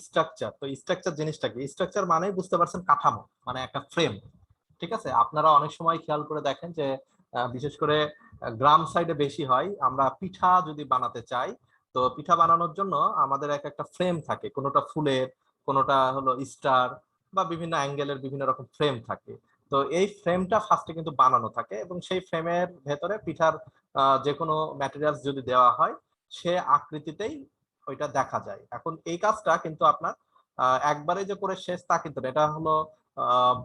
Structure. তো structure জিনিসটা কি? স্ট্রাকচার মানে বুঝতে পারছেন কাঠামো, মানে একটা ফ্রেম। ঠিক আছে, আপনারা অনেক সময় খেয়াল করে দেখেন যে বিশেষ করে গ্রাম সাইডে বেশি হয়, আমরা পিঠা যদি বানাতে চাই, তো পিঠা বানানোর জন্য আমাদের এক একটা ফ্রেম থাকে, কোনোটা ফুলের, কোনোটা হলো স্টার, বা বিভিন্ন অ্যাঙ্গেলের বিভিন্ন রকম ফ্রেম থাকে। তো এই ফ্রেমটা ফার্স্টে কিন্তু বানানো থাকে, এবং সেই ফ্রেমের ভেতরে পিঠার যে কোনো ম্যাটেরিয়ালস যদি দেওয়া হয়, সে আকৃতিতেই ওইটা দেখা যায়। এখন এই কাজটা কিন্তু আপনার একবারে যে করে শেষ তা কিন্তু না, এটা হলো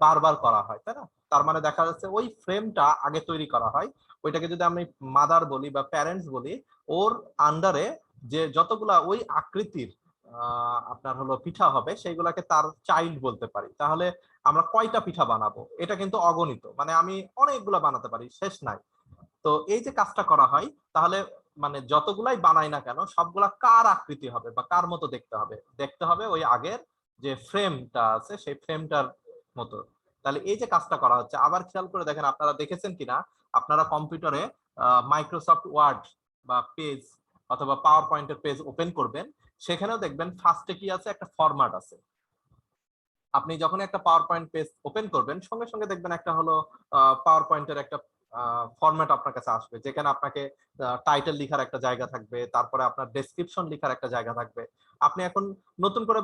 বারবার করা হয়, তাই না? তার মানে দেখা যাচ্ছে ওই ফ্রেমটা আগে তৈরি করা হয়, ওইটাকে যদি আমি মাদার বলি বা প্যারেন্টস বলি, ওর আন্ডারে যে যতগুলা ওই আকৃতির আপনার হলো পিঠা হবে, সেইগুলাকে তার চাইল্ড বলতে পারি। তাহলে আমরা কয়টা পিঠা বানাবো, এটা কিন্তু অগণিত, মানে আমি অনেকগুলা বানাতে পারি, শেষ নাই। তো এই যে কাজটা করা হয়, তাহলে মানে যতগুলাই বানাই না কেন, সবগুলা কার আকৃতি হবে বা কার মতো দেখতে হবে, দেখতে হবে ওই আগের যে ফ্রেমটা আছে সেই ফ্রেমটার মতো। তাহলে এই যে কাজটা করা হচ্ছে, আবার খেয়াল করে দেখেন, আপনারা দেখেছেন কিনা, আপনারা কম্পিউটারে মাইক্রোসফট ওয়ার্ড বা পেজ অথবা পাওয়ার পয়েন্টের পেজ ওপেন করবেন, সেখানেও দেখবেন ফার্স্টে কি আছে, একটা ফরম্যাট আছে। আপনি যখন একটা পাওয়ার পয়েন্ট পেজ ওপেন করবেন, সঙ্গে সঙ্গে দেখবেন একটা হলো পাওয়ার পয়েন্টের একটা ফরম্যাট আপনার কাছে আসবে, যেখানে আপনাকে টাইটেল লিখার একটা জায়গা থাকবে, তারপরে আপনার ডেসক্রিপশন লিখার একটা জায়গা থাকবে। আপনি এখন নতুন করে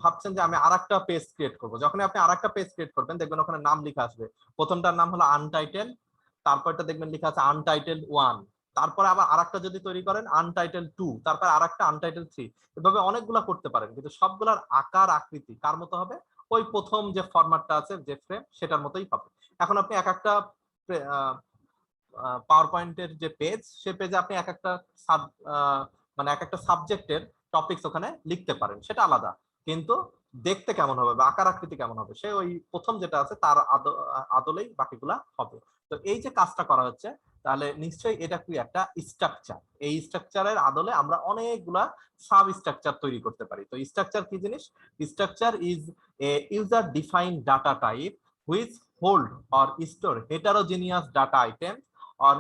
ভাবছেন যে আমি আরেকটা পেজ ক্রিয়েট করব, যখন আপনি আরেকটা পেজ ক্রিয়েট করবেন, দেখবেন ওখানে নাম লেখা আসবে। প্রথমটার নাম হলো আনটাইটেল, তারপরটা দেখবেন লেখা আছে আনটাইটেল 1, তারপরে আবার আরেকটা যদি তৈরি করেন আনটাইটেল 2, তারপর আরেকটা আনটাইটেল 3। এভাবে অনেকগুলা করতে পারেন, কিন্তু সবগুলার আকার আকৃতি কার মতো হবে? ওই প্রথম যে ফরম্যাটটা আছে, যে ফ্রেম, সেটার মতোই পাবে। এখন আপনি এক একটা পাওয়ার পয়েন্টের যে পেজ, সে পেজে আপনি এক একটা মানে এক একটা সাবজেক্টের টপিকস ওখানে লিখতে পারেন, সেটা আলাদা। কিন্তু দেখতে কেমন হবে বা আকার আকৃতি কেমন হবে, সে ওই প্রথম যেটা আছে তার আদলেই বাকিগুলা হবে। তো এই যে কাজটা করা হচ্ছে, তাহলে নিশ্চয়ই এটা কি একটা স্ট্রাকচার। এই স্ট্রাকচারের আদলে আমরা অনেকগুলা সাব স্ট্রাকচার তৈরি করতে পারি। তো স্ট্রাকচার কি জিনিস? Structure is a user defined data type which hold or store হেটারোজিনিয়াস data item or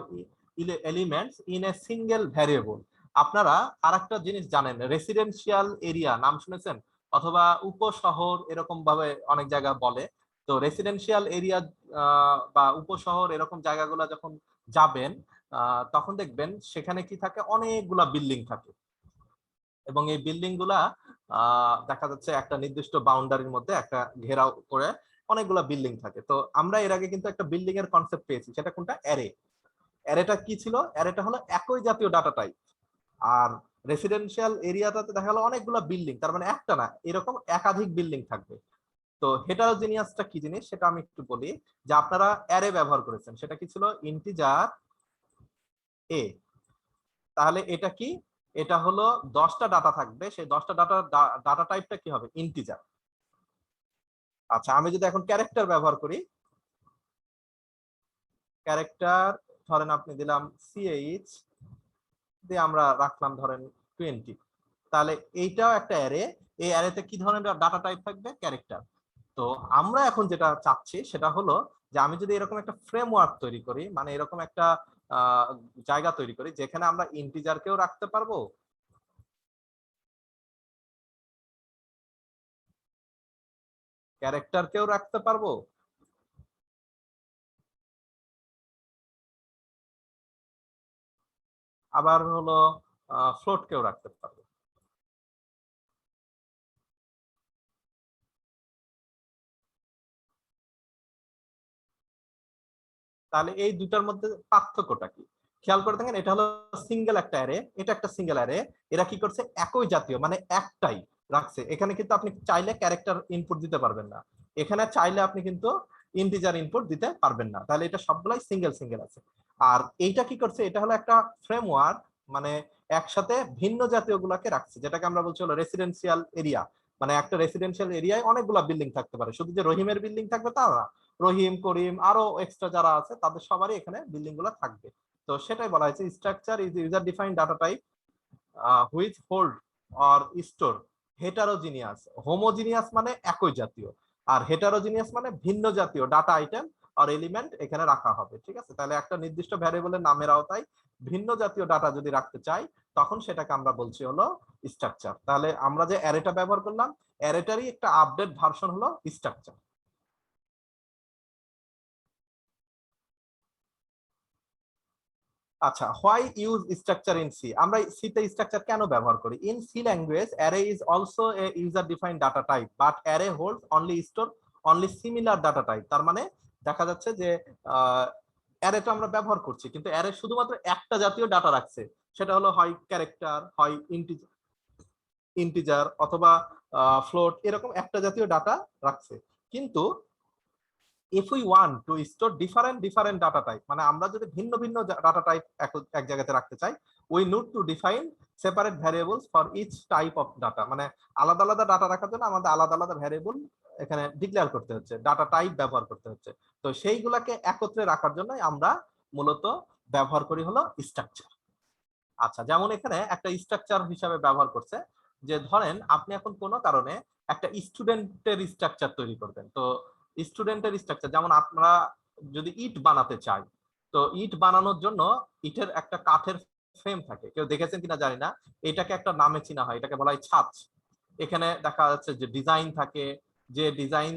elements in a single variable। আপনারা আরেকটা জিনিস জানেন, রেসিডেন্সিয়াল এরিয়া নাম শুনেছেন, অথবা উপশহর এরকম ভাবে অনেক জায়গা বলে। তো রেসিডেন্সিয়াল এরিয়া বা উপশহর এরকম জায়গাগুলো যখন যাবেন, তখন দেখবেন সেখানে কি থাকে, অনেকগুলা বিল্ডিং থাকে, এবং এই বিল্ডিং গুলা দেখা যাচ্ছে একটা নির্দিষ্ট বাউন্ডারির মধ্যে একটা ঘেরাও করে অনেকগুলা বিল্ডিং থাকে। তো আমরা এর আগে কিন্তু একটা বিল্ডিং এর কনসেপ্ট পেয়েছি, সেটা কোনটা? অ্যারে। অ্যারেটা কি ছিল? অ্যারেটা হলো একই জাতীয় ডাটা টাইপ। আর রেসিডেন্সিয়াল এরিয়াটাতে দেখা গেল অনেকগুলো বিল্ডিং, তার মানে একটা না, এরকম একাধিক বিল্ডিং থাকবে। তো হেটারোজিনিয়াসটা কি জিনিস সেটা আমি একটু বলি। যে আপনারা অ্যারে ব্যবহার করেছেন, সেটা কি ছিল? ইন্টিজার এ। তাহলে এটা কি? এটা হলো 10টা ডাটা থাকবে, সেই 10টা ডাটা টাইপটা কি হবে? ইন্টিজার। আচ্ছা, আমি যদি এখন ক্যারেক্টার ব্যবহার করি, ক্যারেক্টার ধরেন আপনি দিলাম CH, দিয়ে আমরা রাখলাম ধরেন 20, তাহলে এইটাও একটা অ্যারে। এই অ্যারেতে কি ধরনের ডাটা টাইপ থাকবে? ক্যারেক্টার। তো আমরা এখন যেটা চাচ্ছি সেটা হলো যে আমি যদি এরকম একটা ফ্রেমওয়ার্ক তৈরি করি, মানে এরকম একটা আহ, জায়গা তৈরি করি যেখানে আমরা ইন্টিজারকেও রাখতে পারবো, ক্যারেক্টারকেও রাখতে পারবো, আবার হলো ফ্লোটকেও রাখতে পারবো। তাহলে এই দুটার মধ্যে পার্থক্যটা কি? খেয়াল করে দেখেন, এটা হলো সিঙ্গেল একটা অ্যারে, এটা একটা সিঙ্গেল অ্যারে। এরা কি করছে? একই জাতীয়, মানে একটাই রাখছে। এখানে কিন্তু আপনি চাইলে ক্যারেক্টার ইনপুট দিতে পারবেন না, এখানে চাইলে আপনি কিন্তু ইন্টিজার ইনপুট দিতে পারবেন না। তাহলে এটা সবগুলাই সিঙ্গেল সিঙ্গেল আছে। আর এইটা কি করছে? এটা হলো একটা ফ্রেমওয়ার্ক, মানে একসাথে ভিন্ন জাতীয় গুলাকে রাখছে, যেটাকে আমরা বলছি হলো রেসিডেন্সিয়াল এরিয়া। মানে একটা রেসিডেন্সিয়াল এরিয়ায় অনেকগুলা বিল্ডিং থাকতে পারে, শুধু যে রহিমের বিল্ডিং থাকবে তা না, রহিম, করিম, আরো এক্সট্রা যারা আছে তাদের সবারই এখানে বিল্ডিং গুলো থাকবে। তো সেটাই বলা হয়েছে structure is user defined data type which hold or store হেটারোজিনিয়াস। Homogeneous মানে একই জাতীয়, আর হেটারোজিনিয়াস মানে ভিন্ন জাতীয় ডাটা আইটেম আর এলিমেন্ট এখানে রাখা হবে। ঠিক আছে, তাহলে একটা নির্দিষ্ট ভ্যারিয়েবলের নামের আওতায় ভিন্ন জাতীয় ডাটা যদি রাখতে চাই, তখন সেটাকে আমরা বলছি হলো স্ট্রাকচার। তাহলে আমরা যে অ্যারেটা ব্যবহার করলাম, অ্যারেটারই একটা আপডেট ভার্সন হলো স্ট্রাকচার। আচ্ছা, why use structure in C? আমরা সি তে স্ট্রাকচার কেন ব্যবহার করি? In C language array is also a user defined data type, but array holds only store only similar data type. তার মানে দেখা যাচ্ছে যে অ্যারে তো আমরা ব্যবহার করছি, কিন্তু অ্যারে শুধুমাত্র একটা জাতীয় ডাটা রাখছে, সেটা হলো হয় ক্যারেক্টার, হয় ইন্টিজার অথবা ফ্লোট, এরকম একটা জাতীয় ডাটা রাখছে। কিন্তু if we want to store different data type, মানে আমরা যদি ভিন্ন ভিন্ন ডাটা টাইপ এক জায়গাতে রাখতে চাই, we need to define separate variables for each type of data। মানে আলাদা আলাদা ডাটা রাখার জন্য আমাদের আলাদা আলাদা ভ্যারিয়েবল এখানে ডিক্লেয়ার করতে হচ্ছে, ডাটা টাইপ ব্যবহার করতে হচ্ছে। তো সেইগুলাকে একত্রে রাখার জন্য আমরা মূলত ব্যবহার করি হলো স্ট্রাকচার। আচ্ছা, যেমন এখানে একটা স্ট্রাকচার হিসাবে ব্যবহার করছে, যে ধরেন আপনি এখন কোনো কারণে একটা স্টুডেন্টের স্ট্রাকচার তৈরি করবেন। তো স্টুডেন্টের স্ট্রাকচার যেমন আমরা যদি ইট বানাতে চাই, তো ইট বানানোর জন্য ইটের একটা কাঠের ফ্রেম থাকে, কেউ দেখেছেন কিনা জানি না, এটাকে একটা নামে চিনা হয়, এটাকে বলা হয় ছাঁচ। এখানে দেখা যাচ্ছে যে ডিজাইন থাকে, যে ডিজাইন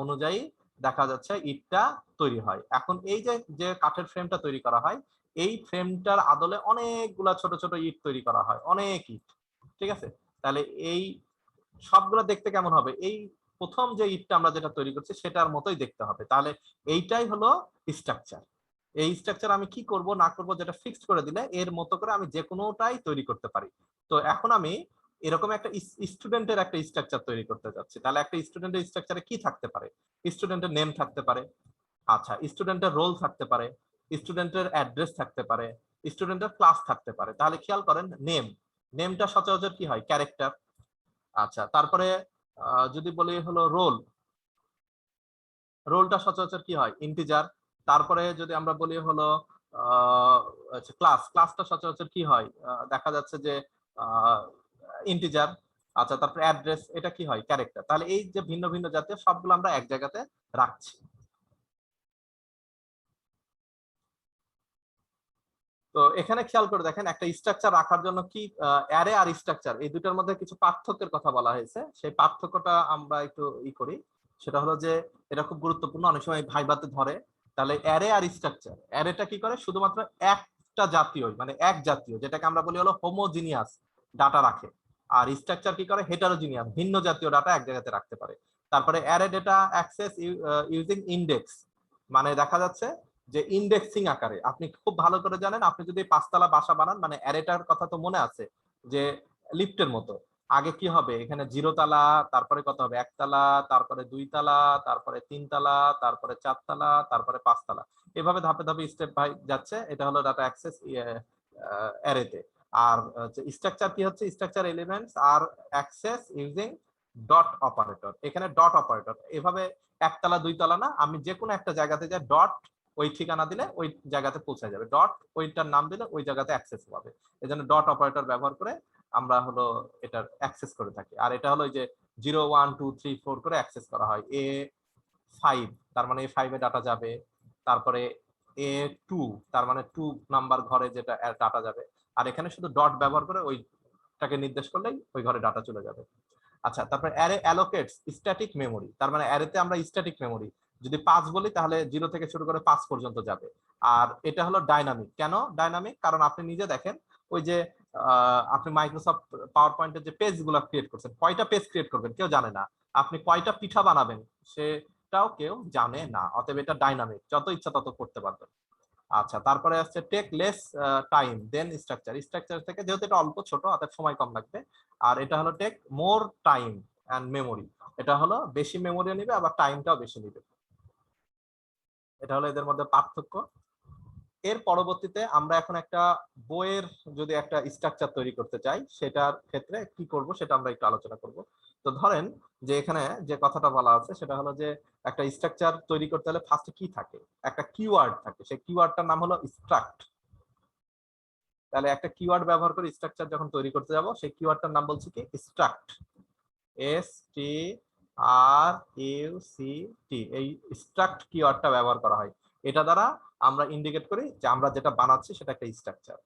অনুযায়ী দেখা যাচ্ছে ইটটা তৈরি হয়। এখন এই যে যে কাঠের ফ্রেমটা তৈরি করা হয়, এই ফ্রেমটার আদলে অনেকগুলা ছোট ছোট ইট তৈরি করা হয়, অনেক ইট। ঠিক আছে, তাহলে এই সবগুলো দেখতে কেমন হবে? এই প্রথম যে ইটটা আমরা যেটা তৈরি করছি সেটার মতোই দেখতে হবে। তাহলে এইটাই হলো স্ট্রাকচার। এই স্ট্রাকচার আমি কি করব না করব যেটা ফিক্সড করে দিলে এর মতো করে আমি যে কোনোটাই তৈরি করতে পারি। তো এখন আমি এরকম একটা স্টুডেন্টের একটা স্ট্রাকচার তৈরি করতে যাচ্ছি। তাহলে একটা স্টুডেন্টের স্ট্রাকচারে কি থাকতে পারে? স্টুডেন্টের নেম থাকতে পারে, আচ্ছা স্টুডেন্টের রোল থাকতে পারে, স্টুডেন্টের অ্যাড্রেস থাকতে পারে, স্টুডেন্টের ক্লাস থাকতে পারে। তাহলে খেয়াল করেন, নেমটা সচরাচর কি হয়? ক্যারেক্টার। আচ্ছা, তারপরে যদি বলি হলো রোলটা সচরাচর কি হয়? ইন্টিজার। তারপরে যদি আমরা বলি হলো ক্লাসটা সচরাচর কি হয়? দেখা যাচ্ছে যে ইন্টিজার। আচ্ছা, তারপরে অ্যাড্রেস, এটা কি হয়? ক্যারেক্টার। তাহলে এই যে ভিন্ন ভিন্ন জাতীয় সবগুলো আমরা এক জায়গাতে রাখছি। তো এখানে খেয়াল করে দেখেন, একটা স্ট্রাকচার রাখার জন্য কি অ্যারে আর স্ট্রাকচার এই দুটোর মধ্যে কিছু পার্থক্যের কথা বলা হয়েছে। সেই পার্থক্যটা আমরা একটু করি। সেটা হলো যে এটা খুব গুরুত্বপূর্ণ, অনেক সময় ভাইভাতে ধরে। তাহলে অ্যারে আর স্ট্রাকচার, অ্যারেটা কি করে? শুধুমাত্র একটা জাতীয়, মানে এক জাতীয়, যেটাকে আমরা বলি হলো হোমোজিনিয়াস ডাটা রাখে। আর স্ট্রাকচার কি করে? হেটারোজিনিয়াস, ভিন্ন জাতীয় ডাটা এক জায়গাতে রাখতে পারে। তারপরে array data access using index, মানে দেখা যাচ্ছে যে ইন্ডেক্সিং আকারে। আপনি খুব ভালো করে জানেন, আপনি যদি পাঁচতলা বাসা বানান, মানে অ্যারেটার কথা তো মনে আছে যে লিফটের মতো, আগে কি হবে? এখানে 0 তালা, তারপরে কত হবে? 1 তালা, তারপরে 2 তালা, তারপরে 3 তালা, তারপরে 4 তালা, তারপরে 5 তালা, এভাবে ধাপে ধাপে স্টেপ বাই যাচ্ছে। এটা হলো ডাটা অ্যাক্সেস অ্যারেতে। আর স্ট্রাকচার কি হচ্ছে? স্ট্রাকচার এলিমেন্টস আর অ্যাক্সেস ইউজিং ডট অপারেটর। এখানে ডট অপারেটর এভাবে একতলা 2 তলা না, আমি যে কোনো একটা জায়গাতে যাই, ডট ওই ঠিকানা দিলে ওই জায়গাতে পৌঁছে যাবে, ডট ওইটার নাম দিলে ওই জায়গাতে অ্যাক্সেস পাবে। এজন্য ডট অপারেটর ব্যবহার করে আমরা হলো এটার অ্যাক্সেস করে থাকি। আর এটা হলো যে 0 1 2 3 4 করে অ্যাক্সেস করা হয়। A5, তার মানে A5 এ ডাটা যাবে। তারপরে A2, তার মানে 2 নাম্বার ঘরে যেটা ডাটা যাবে। আর এখানে শুধু ডট ব্যবহার করে ওইটাকে নির্দেশ করলেই ওই ঘরে ডাটা চলে যাবে। আচ্ছা, তারপর অ্যারে অ্যালোকেটস স্ট্যাটিক মেমোরি। তার মানে অ্যারেতে আমরা স্ট্যাটিক মেমোরি যদি 5 বলি তাহলে 0 থেকে শুরু করে 5 পর্যন্ত যাবে। আর এটা হলো ডাইনামিক। কেন ডাইনামিক? কারণ আপনি নিজে দেখেন, ওই যে আপনি মাইক্রোসফট পাওয়ার পয়েন্টের যে পেজগুলো ক্রিয়েট করছেন, কয়টা পেজ ক্রিয়েট করবেন কেউ জানে না। আপনি কয়টা পিঠা বানাবেন সেটাও কেউ জানে না। অতএব এটা ডাইনামিক, যত ইচ্ছা তত করতে পারবেন। আচ্ছা, তারপরে আসছে টেক লেস টাইম দেন স্ট্রাকচার। স্ট্রাকচার থেকে যেহেতু এটা অল্প ছোট, অর্থাৎ সময় কম লাগবে। আর এটা হলো take more time and memory, এটা হলো বেশি মেমোরি নেবে আবার টাইমটাও বেশি নেবে। এটা হলো এদের মধ্যে পার্থক্য। এর পরবর্তীতে আমরা এখন একটা বইয়ের যদি একটা স্ট্রাকচার তৈরি করতে চাই, সেটার ক্ষেত্রে কি করব সেটা আমরা একটু আলোচনা করব। তো ধরেন যে এখানে যে কথাটা বলা আছে সেটা হলো যে একটা স্ট্রাকচার তৈরি করতে হলে ফার্স্টে কি থাকে? একটা কিওয়ার্ড থাকে, সেই কিওয়ার্ডটার নাম হলো স্ট্রাক্ট। তাহলে একটা কিওয়ার্ড ব্যবহার করে স্ট্রাকচার যখন তৈরি করতে যাব, সেই কিওয়ার্ডটার নাম বলছি কি? স্ট্রাক্ট। STRUCT, এই স্ট্রাক্ট কিওয়ার্ডটা ব্যবহার করা হয়। এটা দ্বারা আমরা ইন্ডিকেট করি যে আমরা যেটা বানাচ্ছি সেটা একটা স্ট্রাকচার।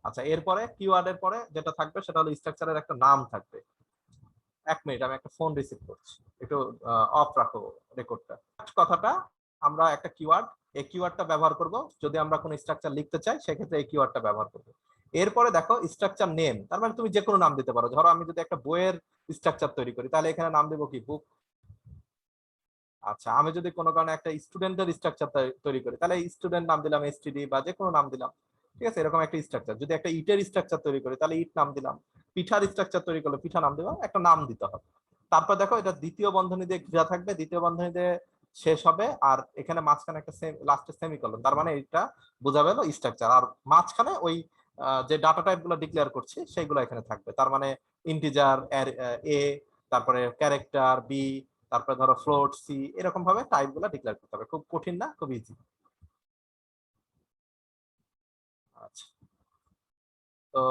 আচ্ছা, এরপরে কিওয়ার্ডের পরে যেটা থাকবে সেটা হলো স্ট্রাকচারের একটা নাম থাকবে। 1 মিনিট, আমি একটা ফোন রিসিভ করছি, একটু অফ রাখো রেকর্ডটা। কথাটা আমরা একটা কিওয়ার্ড, এই কিওয়ার্ডটা ব্যবহার করব যদি আমরা কোনো স্ট্রাকচার লিখতে চাই, সেক্ষেত্রে এই কিওয়ার্ডটা ব্যবহার করব। এরপরে দেখো স্ট্রাকচার নেম, তার মানে তুমি যে কোনো নাম দিতে পারো। ধরো আমি যদি একটা বইয়ের স্ট্রাকচার তৈরি করি, তাহলে এখানে নাম দেবো কি, বুক। আচ্ছা, আমি যদি কোনো কারণে একটা স্টুডেন্টের স্ট্রাকচার তৈরি করি, তাহলে স্টুডেন্ট নাম দিলাম এসটিডি বা যে কোনো নাম দিলাম। ঠিক আছে, এরকম একটা স্ট্রাকচার। যদি একটা ইটের স্ট্রাকচার তৈরি করি, তাহলে ইট নাম দিলাম। পিঠার স্ট্রাকচার তৈরি করলে পিঠা নাম দিলাম, একটা নাম দিতে হবে। তারপর দেখো এটা দ্বিতীয় বন্ধনী দিয়ে ঘেরা থাকবে, দ্বিতীয় বন্ধনী দিয়ে শেষ হবে, আর এখানে মাঝখানে একটা লাস্টে সেমিকলন, তার মানে এটা বোঝাবে হলো স্ট্রাকচার। আর মাঝখানে ওই যে ডাটা টাইপ গুলো ডিক্লেয়ার করছি সেইগুলো এখানে থাকবে, তার মানে ইন্টিজার এ, তারপরে ক্যারেক্টার বি, তারপরে ধরো ফ্লোট সি, এরকম ভাবে টাইপ গুলা ডিক্লেয়ার করতে হবে। খুব কঠিন না, খুব ইজি। আচ্ছা, তো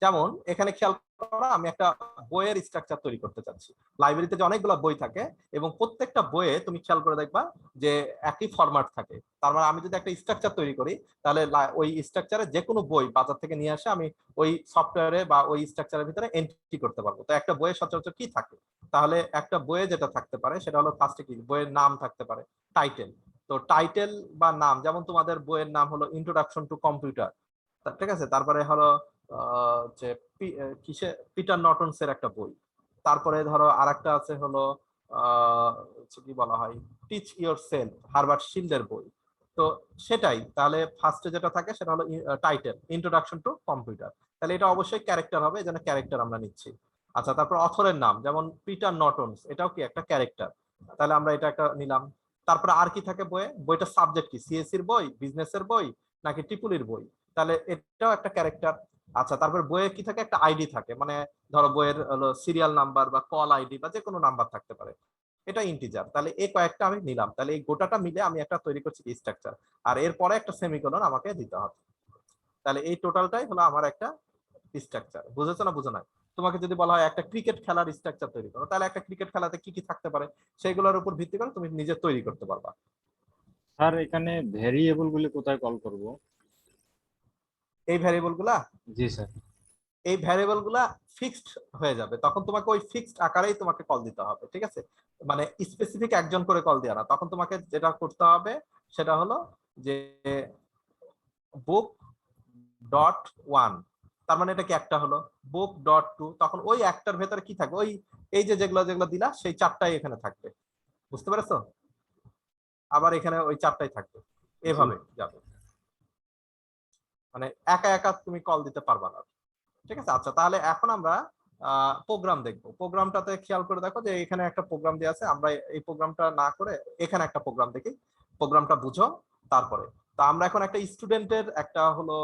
যেমন এখানে খেয়াল করা, আমি একটা বইয়ের স্ট্রাকচার তৈরি করতে চাচ্ছি। লাইব্রেরিতে যে অনেকগুলো বই থাকে এবং প্রত্যেকটা বইয়ে তুমি খেয়াল করে দেখবা যে একই ফরম্যাট থাকে। তার মানে আমি যদি একটা স্ট্রাকচার তৈরি করি, তাহলে ওই স্ট্রাকচারে যে কোনো বই বাজার থেকে নিয়ে আসে আমি ওই সফটওয়্যারে বা ওই স্ট্রাকচারের ভিতরে এন্ট্রি করতে পারবো। তো একটা বইয়ে সচরাচর কি থাকে, তাহলে একটা বইয়ে যেটা থাকতে পারে সেটা হলো ফার্স্টে কি, বইয়ের নাম থাকতে পারে, টাইটেল। তো টাইটেল বা নাম, যেমন তোমাদের বইয়ের নাম হলো ইন্ট্রোডাকশন টু কম্পিউটার, ঠিক আছে। তারপরে হলো যে কিসে, পিটার নটনস এর একটা বই। তারপরে ধরো আরেকটা আছে হলো কি বলা হয়, টিচ ইওর সেলফ, হারবার্ট শিল্ডের বই। তো সেটাই, তাহলে ফার্স্টে যেটা থাকে সেটা হলো টাইটেল, ইন্ট্রোডাকশন টু কম্পিউটার। তাহলে এটা অবশ্যই ক্যারেক্টার হবে, এই জন্য ক্যারেক্টার আমরা নিচ্ছি। আচ্ছা, তারপর অথরের নাম, যেমন পিটার নটনস, এটাও কি একটা ক্যারেক্টার, তাহলে আমরা এটা একটা নিলাম। তারপরে আর কি থাকে বইয়ে, বইটার সাবজেক্ট কি, সিএসসির বই, বিজনেসের বই, নাকি টিপুলির বই, তাহলে এটাও একটা ক্যারেক্টার। আচ্ছা, তারপর বইয়ে কি থাকে, একটা আইডি থাকে, মানে ধরো বইয়ের হলো সিরিয়াল নাম্বার বা কল আইডি বা যে কোনো নাম্বার থাকতে পারে, এটা ইন্টিজার। তাহলে এই কয়েকটা আমি নিলাম, তাহলে এই গোটাটা মিলে আমি একটা তৈরি করছি স্ট্রাকচার। আর এরপরে একটা সেমিকোলন আমাকে দিতে হবে। তাহলে এই টোটালটাই হলো আমার একটা স্ট্রাকচার। বুঝেছো না বুঝো না? তোমাকে যদি বলা হয় একটা ক্রিকেট খেলার স্ট্রাকচার তৈরি করো, তাহলে একটা ক্রিকেট খেলাতে কি কি থাকতে পারে সেগুলোর উপর ভিত্তি করে তুমি নিজে তৈরি করতে পারবা। স্যার এখানে ভেরিয়েবল গুলি কোথায় কল করব? এই ভ্যারিয়েবল গুলা, জি স্যার। এই ভ্যারিয়েবল গুলা ফিক্সড হয়ে যাবে, তখন তোমাকে ওই ফিক্সড আকারেই তোমাকে কল দিতে হবে। ঠিক আছে, মানে স্পেসিফিক একজন করে কল দেওয়া না। তখন তোমাকে যেটা করতে হবে সেটা হলো যে বুক ডট ওয়ান, তার মানে এটা কি একটা হলো, বুক ডট টু, তখন ওই একটার ভেতরে কি থাকবে, ওই এই যে যেগুলো যেগুলো দিলা সেই চারটাই এখানে থাকবে। বুঝতে পেরেছো? আবার এখানে ওই চারটাই থাকবে, জি। এভাবে যাবে। মানে একা একা তুমি কল দিতে পারবা না। ঠিক আছে, আচ্ছা, তাহলে এখন আমরা প্রোগ্রাম দেখবো। প্রোগ্রামটাতে খেয়াল করে দেখো যে এখানে একটা প্রোগ্রাম দেওয়া আছে, আমরা এই প্রোগ্রামটা না করে এখানে একটা প্রোগ্রাম দেখি, প্রোগ্রামটা বুঝো তারপরে। তো আমরা এখন একটা স্টুডেন্টের একটা হলো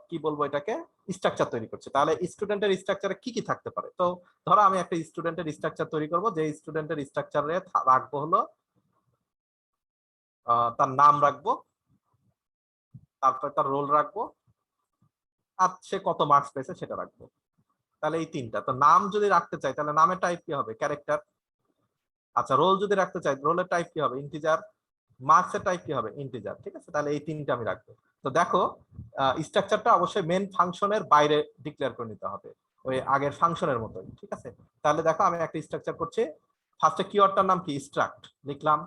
কি বলবো এটাকে, স্ট্রাকচার তৈরি করছি। তাহলে স্টুডেন্টের স্ট্রাকচারে কি কি থাকতে পারে, তো ধরো আমি একটা স্টুডেন্টের স্ট্রাকচার তৈরি করব, যে স্টুডেন্টের স্ট্রাকচারে রাখবো হলো তার নাম রাখবো, তারপরে তার রোল রাখবো, আর সে কত মার্কস পেয়েছে সেটা রাখবো। তাহলে এই তিনটা। তো নাম যদি রাখতে চাই তাহলে নামের টাইপ কি হবে, ক্যারেক্টার। আচ্ছা, রোল যদি রাখতে চাই রোলের টাইপ কি হবে, ইন্টিজার। মার্কসের টাইপ কি হবে, ইন্টিজার। ঠিক আছে, তাহলে এই তিনটা আমি রাখবো। তো দেখো স্ট্রাকচারটা অবশ্যই মেন ফাংশনের বাইরে ডিক্লেয়ার করে নিতে হবে, ওই আগের ফাংশনের মতোই। ঠিক আছে, তাহলে দেখো আমি একটা স্ট্রাকচার করছি। ফার্স্টে কিওয়ার্ডটার নাম কি, স্ট্রাক্ট লিখলাম।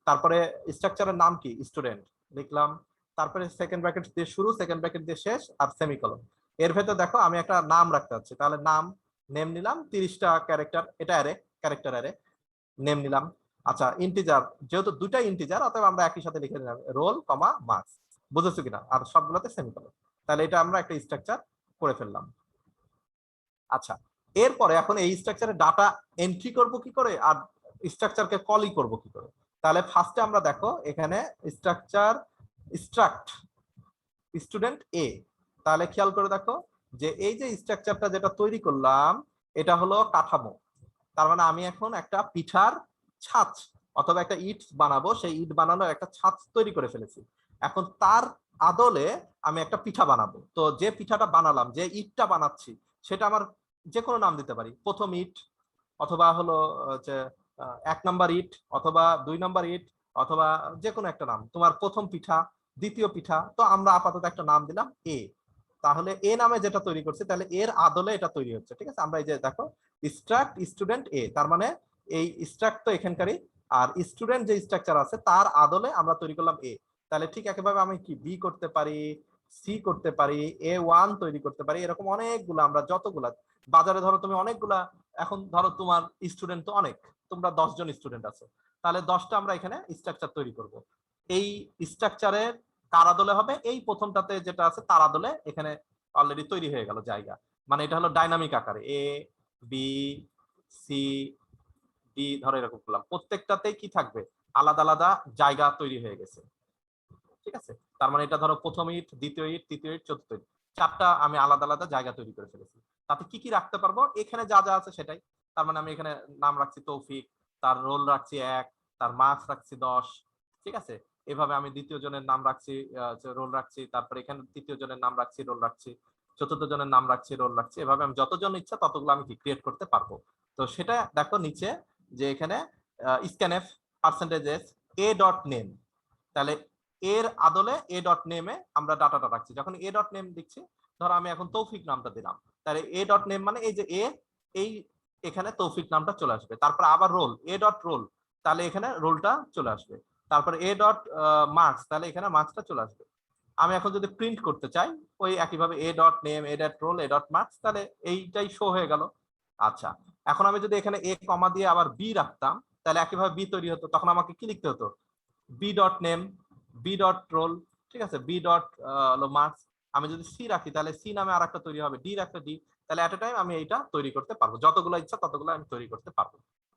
তারপরে স্ট্রাকচারের নাম কি, স্টুডেন্ট লিখলাম। তারপরে সেকেন্ড ব্র্যাকেট দিয়ে শুরু, সেকেন্ড ব্র্যাকেট দিয়ে শেষ, আর সেমিকোলন। এর ভেতর দেখো আমি একটা নাম রাখতে চাচ্ছি, তাহলে নাম, নেম নিলাম, 30টা ক্যারেক্টার, এটা অ্যারে, ক্যারেক্টার অ্যারে, নেম নিলাম। আচ্ছা, ইন্টিজার, যেহেতু দুটা ইন্টিজার অতএব আমরা একই সাথে লিখে দিলাম রোল কমা মার্কস। বুঝেছো কিনা? আর সবগুলোতে সেমিকোলন। তাহলে এটা আমরা একটা স্ট্রাকচার করে ফেললাম। আচ্ছা, এরপরে এখন এই স্ট্রাকচারে ডাটা এন্ট্রি করব কি করে, আর স্ট্রাকচারকে কলই করব কি করে। তাহলে ফার্স্টে আমরা দেখো এখানে স্ট্রাকচার স্ট্রাক্ট স্টুডেন্ট এ, তাহলে খেয়াল করে দেখো যে এই যে স্ট্রাকচারটা যেটা তৈরি করলাম এটা হলো কাঠামো। তার মানে আমি এখন একটা পিঠার ছাঁচ অথবা একটা ইট বানাবো, সেই ইট বানানোর একটা ছাঁচ তৈরি করে ফেলেছি। এখন তার আদলে আমি একটা পিঠা বানাবো। তো যে পিঠাটা বানালাম, যে ইটটা বানাচ্ছি, সেটা আমার যে কোনো নাম দিতে পারি, প্রথম ইট, অথবা হলো যে 1 নাম্বার ইট, অথবা 2 নাম্বার ইট, অথবা যে কোনো একটা নাম, তোমার প্রথম পিঠা, দ্বিতীয় পিঠা, তো আমরা আপাতত একটা নাম দিলাম এ। তাহলে এ নামে যেটা তৈরি করছে তাহলে এর আদলে এটা তৈরি হচ্ছে, ঠিক আছে। আমরা এই যে দেখো স্ট্রাক্ট স্টুডেন্ট এ, তার মানে এই স্ট্রাক্ট তো এখানকারই, আর স্টুডেন্ট যে স্ট্রাকচার আছে তার আদলে আমরা তৈরি করলাম এ। তাহলে ঠিক একইভাবে আমি কি বি করতে পারি, সি করতে পারি, A1 তৈরি করতে পারি, এরকম অনেকগুলো আমরা যতগুলা বাজারে ধরো তুমি অনেকগুলা, এখন ধরো তোমার স্টুডেন্ট তো অনেক, তোমরা 10 জন স্টুডেন্ট আছে, তাহলে 10টা আমরা এখানে স্ট্রাকচার তৈরি করব। এই স্ট্রাকচারের কার আদলে হবে, এই প্রথমটাতে যেটা আছে তার আদলে এখানে অলরেডি তৈরি হয়ে গেল জায়গা, মানে এটা হলো ডাইনামিক আকারে এ বি সি ডি, ধরো এরকম করলাম, প্রত্যেকটাতেই কি থাকবে, আলাদা আলাদা জায়গা তৈরি হয়ে গেছে, ঠিক আছে। তার মানে এটা ধরো প্রথম ইট, দ্বিতীয় ইট, তৃতীয় ইট, চতুর্থ ইট, 4টা আমি আলাদা আলাদা জায়গা তৈরি করে ফেলেছি। তাতে কি কি রাখতে পারবো, এখানে যা যা আছে সেটাই। তার মানে আমি এখানে নাম রাখছি তৌফিক, তার রোল রাখছি 1, তার মার্কস রাখছি 10, ঠিক আছে। এভাবে আমি দ্বিতীয় জনের নাম রাখছি, রোল রাখছি, তারপরে এখানে তৃতীয় জনের নাম রাখছি, রোল রাখছি, চতুর্থ জনের নাম রাখছি, রোল রাখছি, এভাবে আমি যতজন ইচ্ছা ততগুলো আমি ক্রিয়েট করতে পারবো। তো সেটা দেখো নিচে যে এখানে স্ক্যানএফ পার্সেন্টেজ এ ডট নেম, তাহলে এর আদলে এ ডট নেমে আমরা ডাটাটা রাখছি। যখন এ ডট নেম দিচ্ছি, ধরো আমি এখন তৌফিক নামটা দিলাম, তাহলে এ ডট নেম মানে এই যে এ, এই এখানে তৌফিক নামটা চলে আসবে। তারপর আবার রোল, এ ডট রোল, তাহলে এখানে রোলটা চলে আসবে। তারপর এ ডট মার্কস, তাহলে এখানে মার্কসটা চলে আসবে। আমি এখন যদি প্রিন্ট করতে চাই, ওই একইভাবে a dot name, a dot roll, a dot marks, তাহলে এইটাই শো হয়ে গেল। আচ্ছা, এখন আমি যদি এখানে এ কমা দিয়ে আবার বি রাখতাম, তাহলে একইভাবে বি তৈরি হতো। তখন আমাকে কি লিখতে হতো, b dot name, b dot roll, ঠিক আছে, বি ডট হলো মার্কস। আমি যদি সি রাখি তাহলে সি নামে আরেকটা তৈরি হবে, ডি রাখলে ডি, তাহলে এট এ টাইম আমি এইটা তৈরি করতে পারবো, যতগুলো ইচ্ছা ততগুলো আমি তৈরি করতে পারবো।